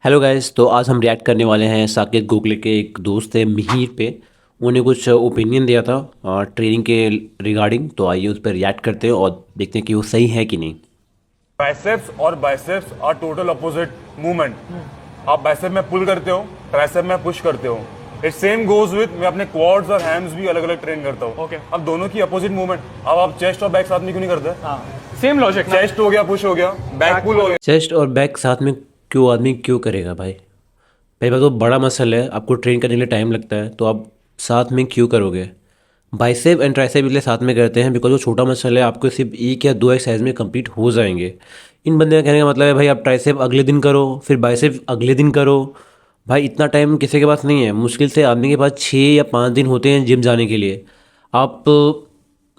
Hello guys, तो आज हम रिएक्ट करने वाले हैं साकेत गोखले के एक दोस्त है मिहिर पे। उन्होंने कुछ ओपिनियन दिया था ट्रेनिंग के रिगार्डिंग। तो आइए उस पर रिएक्ट करते हैं और देखते हैं कि वो सही है कि नहीं। बाइसेप्स और biceps are total opposite movement. आप बाइसेप में पुल करते हो, ट्राइसेप में पुश करते हो। इट सेम गोज विद मैं अपने क्वाड्स और हैम्स भी अलग अलग ट्रेन करता हूँ। Okay. अब दोनों की अपोजिट मूवमेंट। अब आप चेस्ट और बैक साथ में क्यों नहीं करते? हाँ सेम लॉजिक ना। चेस्ट हो गया, पुश हो गया, बैक पुल हो गया। चेस्ट और बैक साथ में क्यों आदमी क्यों करेगा भाई? पहली बात तो बड़ा मसल है, आपको ट्रेन करने के लिए टाइम लगता है, तो आप साथ में क्यों करोगे? बाइसेप एंड ट्राइसेप इसलिए साथ में करते हैं बिकॉज वो छोटा मसल है, आपको सिर्फ एक या दो एक्सरसाइज में कंप्लीट हो जाएंगे। इन बंदे का कहने का मतलब है भाई आप ट्राइसेप अगले दिन करो, फिर बाइसेप अगले दिन करो। भाई इतना टाइम किसी के पास नहीं है। मुश्किल से आदमी के पास 6 या 5 दिन होते हैं जिम जाने के लिए। आप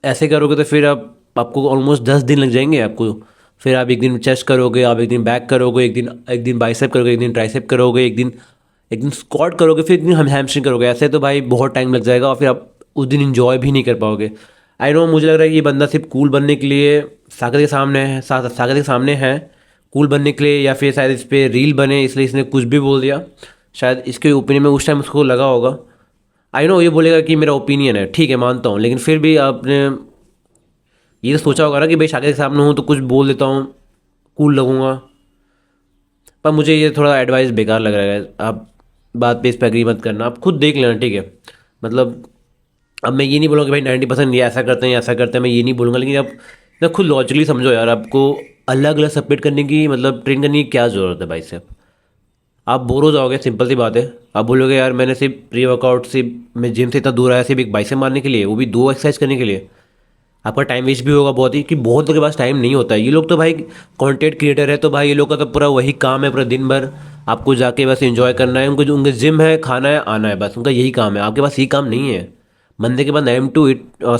ऐसे करोगे तो फिर आपको ऑलमोस्ट 10 दिन लग जाएंगे आपको। फिर आप एक दिन चेस्ट करोगे, आप एक दिन बैक करोगे, एक दिन बाइसेप करोगे, एक दिन ट्राइसेप करोगे, एक दिन स्क्वाट करोगे, फिर एक दिन हम हैमस्ट्रिंग करोगे। ऐसे तो भाई बहुत टाइम लग जाएगा और फिर आप उस दिन इंजॉय भी नहीं कर पाओगे। आई नो, मुझे लग रहा है कि ये बंदा सिर्फ कूल बनने के लिए सागर के सामने है, सागर के सामने है कूल बनने के लिए, या फिर शायद इस पर रील बने इसलिए इसने कुछ भी बोल दिया। शायद इसके ओपिनियन में उस टाइम उसको लगा होगा। आई नो ये बोलेगा कि मेरा ओपिनियन है, ठीक है मानता हूँ, लेकिन फिर भी आपने ये तो सोचा होगा ना कि भाई सागर के सामने हूँ तो कुछ बोल देता हूँ, कूल लगूंगा। पर मुझे ये थोड़ा एडवाइस बेकार लग रहा है। आप बात पे इस पर एग्री मत करना, आप खुद देख लेना, ठीक है? मतलब अब मैं ये नहीं बोलूँगा कि भाई 90% ये ऐसा करते हैं या ऐसा करते हैं, मैं ये नहीं बोलूँगा, लेकिन आप ना खुद लॉजिकली समझो यार, आपको अलग अलग सबमिट करने की मतलब ट्रेन करने की क्या ज़रूरत है भाई साहब? आप बोर हो जाओगे, सिंपल सी बात है। आप बोलोगे यार मैंने सिर्फ प्री वर्कआउट से मैं जिम से इतना दूर आया सिर्फ एक बाइसेप मारने के लिए, वो भी 2 एक्सरसाइज करने के लिए। आपका टाइम वेस्ट भी होगा बहुत ही, कि बहुत लोगों के पास टाइम नहीं होता है। ये लोग तो भाई कंटेंट क्रिएटर है, तो भाई ये लोग का तो पूरा वही काम है, पूरा दिन भर आपको जाके बस एंजॉय करना है। उनको जो उनके जिम है, खाना है, आना है, बस उनका यही काम है। आपके पास यही काम नहीं है। बंदे के पास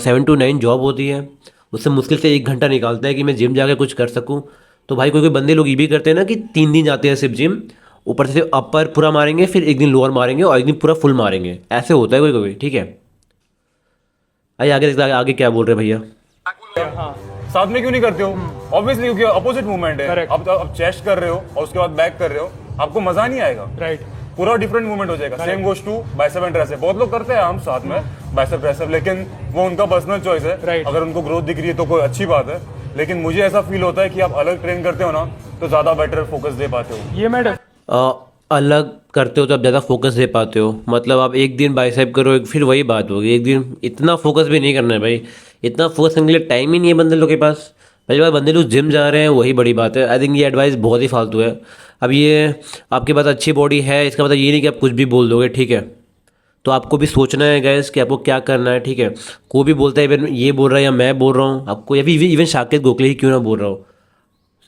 7 to 9 जॉब होती है, उससे मुश्किल से 1 घंटा निकालता है कि मैं जिम जाकर कुछ कर सकूँ। तो भाई कोई कोई बंदे लोग ये भी करते हैं ना कि 3 दिन जाते हैं सिर्फ जिम, ऊपर से अपर पूरा मारेंगे, फिर एक दिन लोअर मारेंगे और एक दिन पूरा फुल मारेंगे। ऐसे होता है कोई कोई, ठीक है? आइए आगे देखते हैं, आगे क्या बोल रहे हैं भैया। हाँ साथ में क्यों नहीं करते हो? ऑब्वियसली क्योंकि अपोजिट मूवमेंट है। Correct. अब चेस्ट कर रहे हो और उसके बाद बैक कर रहे हो, आपको मजा नहीं आएगा। राइट। पूरा डिफरेंट मूवमेंट हो जाएगा। Same goes to bicep and tricep. बहुत लोग करते हैं हम साथ में बाइसेप ट्राइसेप, लेकिन वो उनका पर्सनल चॉइस है। Right. अगर उनको ग्रोथ दिख रही है तो कोई अच्छी बात है, लेकिन मुझे ऐसा फील होता है कि आप अलग ट्रेन करते हो ना तो ज्यादा बेटर फोकस दे पाते हो। ये मैं अलग करते हो तो आप ज़्यादा फोकस दे पाते हो। मतलब आप एक दिन बाइसेप करो, फिर वही बात होगी। एक दिन इतना फोकस भी नहीं करना है भाई, इतना फोकस करने के लिए टाइम ही नहीं है बंदे लोग के पास। पहली बात, बंदे लोग जिम जा रहे हैं वही बड़ी बात है। आई थिंक ये एडवाइस बहुत ही फालतू है। अब ये आपके पास अच्छी बॉडी है, इसका मतलब ये नहीं कि आप कुछ भी बोल दोगे, ठीक है? तो आपको भी सोचना है गैस कि आपको क्या करना है, ठीक है? कोई भी बोलता है, इवन ये बोल रहा है या मैं बोल रहा हूँ आपको, या फिर इवन साकेत गोखले ही क्यों ना बोल रहा हूँ,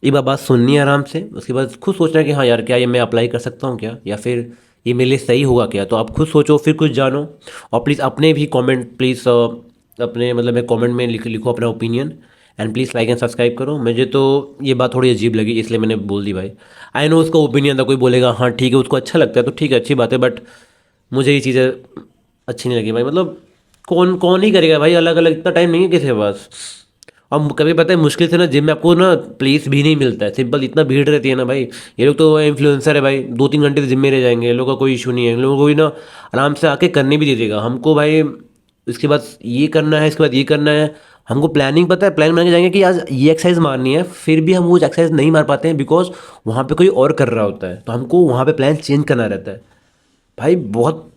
एक बार बात सुननी है आराम से, उसके बाद खुद सोचना है कि हाँ यार क्या ये मैं अप्लाई कर सकता हूँ क्या, या फिर ये मेरे लिए सही होगा क्या। तो आप खुद सोचो, फिर कुछ जानो। और प्लीज़ अपने भी कमेंट प्लीज़ अपने मतलब मैं कमेंट में लिखो अपना opinion. And please like and subscribe करो। मुझे तो ये बात थोड़ी अजीब लगी इसलिए मैंने बोल दी भाई। आई नो उसका ओपिनियन था, कोई बोलेगा हाँ ठीक है उसको अच्छा लगता है तो ठीक है, अच्छी बात है, बट मुझे ये चीज़ें अच्छी नहीं लगी भाई। मतलब कौन कौन ही करेगा भाई, अलग अलग इतना टाइम नहीं है किसी के पास। और कभी पता है मुश्किल से ना जिम में आपको ना प्लेस भी नहीं मिलता है, सिंपल इतना भीड़ रहती है ना भाई। ये लोग तो इन्फ्लुएंसर है भाई, 2-3 घंटे तो जिम में रह जाएंगे, ये लोगों का कोई इशू नहीं है। इन लोगों को भी ना आराम से आके करने भी दे देगा हमको भाई। इसके बाद ये करना है, इसके बाद ये करना है। हमको प्लानिंग पता है, प्लान बना के जाएंगे कि आज ये एक्सरसाइज मारनी है, फिर भी हम वो एक्सरसाइज नहीं मार पाते हैं बिकॉज वहाँ पे कोई और कर रहा होता है, तो हमको वहाँ पे प्लान चेंज करना रहता है भाई। बहुत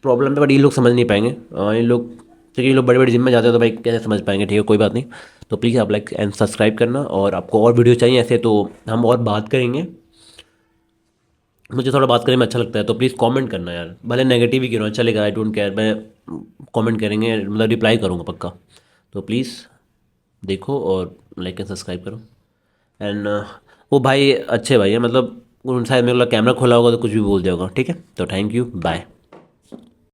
प्रॉब्लम है, बट ये लोग समझ नहीं पाएंगे। ये लोग क्योंकि ये लोग बड़े बड़े जिम में जाते हैं तो भाई कैसे समझ पाएंगे, ठीक है कोई बात नहीं। तो प्लीज़ आप लाइक एंड सब्सक्राइब करना, और आपको और वीडियो चाहिए ऐसे तो हम और बात करेंगे। मुझे थोड़ा बात करने में अच्छा लगता है, तो प्लीज़ कमेंट करना यार, भले नेगेटिव ही क्यों ना चलेगा, आई डोंट केयर। मैं कमेंट करेंगे, मतलब रिप्लाई करूँगा पक्का। तो प्लीज़ देखो और लाइक एंड सब्सक्राइब करो। एंड वो भाई अच्छे भाई है, मतलब उन शायद मेरे को कैमरा खोला होगा तो कुछ भी बोल दिया होगा, ठीक है? तो थैंक यू, बाय।